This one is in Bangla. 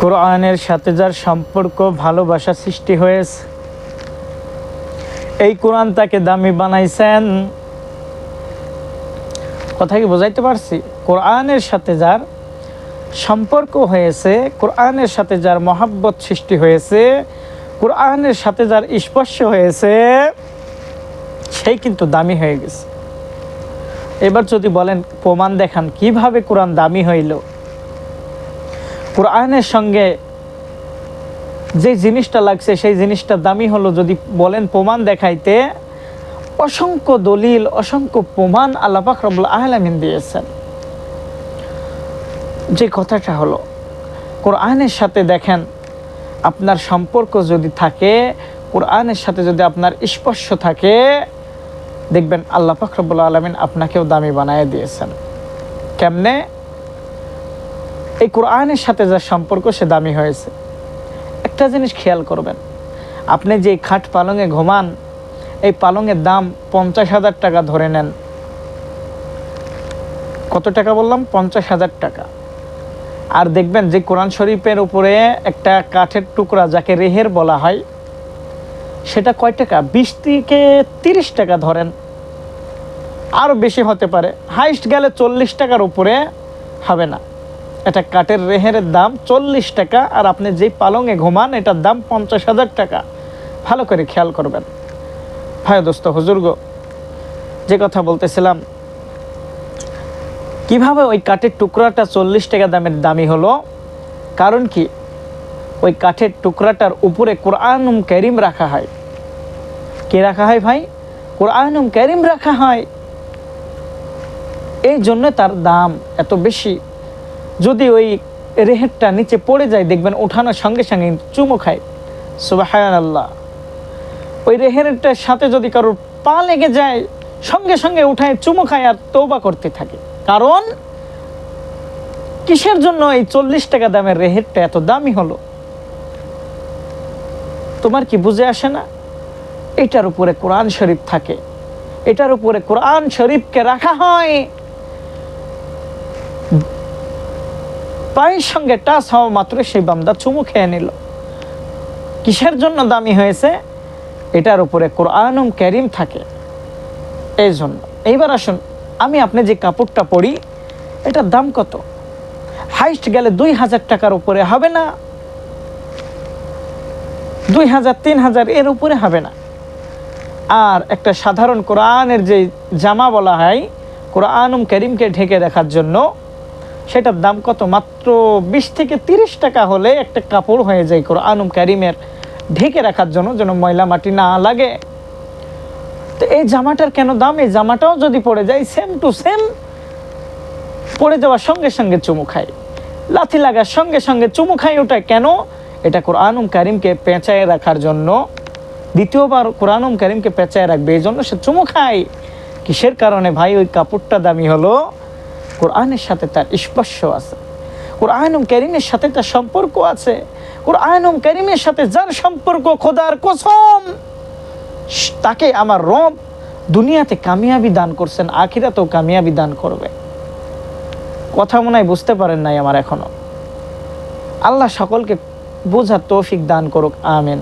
কোরআনের সাথে যার সম্পর্ক ভালোবাসা সৃষ্টি হয়েছে, এই কোরআন তাকে দামি বানাইছেন। কথা কি বোঝাইতে পারছি? কোরআনের সাথে যার সম্পর্ক হয়েছে, কোরআনের সাথে যার মহাব্বত সৃষ্টি হয়েছে, কোরআনের সাথে যার স্পর্শ হয়েছে, সেই কিন্তু দামি হয়ে গেছে। এবার যদি বলেন প্রমাণ দেখান কিভাবে কোরআন দামি হইল, কোরআনের সঙ্গে যে জিনিসটা লাগছে সেই জিনিসটা দামি হলো, যদি বলেন প্রমাণ দেখাইতে, অসংখ্য দলিল, অসংখ্য প্রমাণ আল্লাহ পাক রব্বুল আলামিন দিয়েছেন। যে কথাটা হলো, কোরআনের সাথে দেখেন আপনার সম্পর্ক যদি থাকে, কোরআনের সাথে যদি আপনার স্পর্শ থাকে, দেখবেন আল্লাহ পাক রব্বুল আলামিন আপনাকেও দামি বানায় দিয়েছেন। কেমনে? এই কোরআনের সাথে যার সম্পর্ক সে দামি হয়েছে। একটা জিনিস খেয়াল করবেন, আপনি যে খাট পালঙে ঘুমান, এই পালঙের দাম 50,000 টাকা ধরে নেন। কত টাকা বললাম? 50,000 টাকা। আর দেখবেন যে কোরআন শরীফের উপরে একটা কাঠের টুকরা যাকে রেহের বলা হয়, সেটা কয় টাকা? 20 থেকে 30 টাকা ধরেন, আরও বেশি হতে পারে, হাইস্ট গেলে 40 টাকার উপরে হবে না। এটা কাঠের রেহেরের দাম 40 টাকা, আর আপনি যেই পালঙে ঘুমান এটার দাম 50,000 টাকা। ভালো করে খেয়াল করবেন। ভাই দোস্ত হুজুর্গ, যে কথা বলতেছিলাম, কিভাবে ওই কাঠের টুকরাটা 40 টাকা দামি হলো? কারণ কি, ওই কাঠের টুকরাটার উপরে কোরআনুল কারীম রাখা হয়। কে রাখা হয় ভাই? কোরআনুল কারীম রাখা হয়। এই জন্য তার দাম এত বেশি। যদি ওই রেহেরটা নিচে পড়ে যায়, দেখবেন ওঠানোর সঙ্গে সঙ্গে চুমু খায়। সুবহানাল্লাহ। ওই রেহেরটার সাথে যদি কারোর পা লেগে যায়, সঙ্গে সঙ্গে উঠায় চুমু খায় আর তওবা করতে থাকে। কারণ কিসের জন্য এই 40 টাকা দামের রেহেরটা এত দামি হলো? তোমার কি বুঝে আসে না? এটার উপরে কোরআন শরীফ থাকে, এটার উপরে কোরআন শরীফকে রাখা হয়। পায়ের সঙ্গে টাচ হওয়া মাত্র সেই বান্দা চুমু খেয়ে নিল। কিসের জন্য দামি হয়েছে? এটার উপরে কোরআনুল কারীম থাকে, এই জন্য। এইবার আসুন, আমি আপনি যে কাপড়টা পরি, এটার দাম কত? হাইস্ট গেলে 2,000 টাকার উপরে হবে না, 2,000 3,000 এর উপরে হবে না। আর একটা সাধারণ কোরআনের যে জামা বলা হয়, কোরআনুল কারীমকে ঢেকে রাখার জন্য, সেটার দাম কত? মাত্র 20 থেকে 30 টাকা হলে একটা কাপড় হয়ে যায় কোরআনুল কারীমের ঢেকে রাখার জন্য, যেন ময়লা মাটি না লাগে। তো এই জামাটার কেন দাম? এই জামাটাও যদি পড়ে যায়, সেম টু সেম, পড়ে যাওয়ার সঙ্গে সঙ্গে চুমু খায়, লাথি লাগার সঙ্গে সঙ্গে চুমু খায়। ওটা কেন? এটা কোরআনুল কারীমকে পেঁচায় রাখার জন্য। দ্বিতীয়বার কোরআনুল কারীমকে পেঁচায় রাখবে, এই জন্য সে চুমু খায়। কিসের কারণে ভাই? ওই কাপড়টা দামি হলো, কোরআনের সাথে তার স্পর্শ আছে, কোরআনুল কারীমের সাথে তার সম্পর্ক আছে। কোরআনুল কারীমের সাথে যার সম্পর্ক, খোদার কসম, তাকে আমার রব দুনিয়াতে কামিয়াবি দান করছেন, আখিরাতেও কামিয়াবি দান করবে। কথা মনে হয় বুঝতে পারেন নাই আমার এখনো। আল্লাহ সকলকে বোঝার তৌফিক দান করুক, আমিন।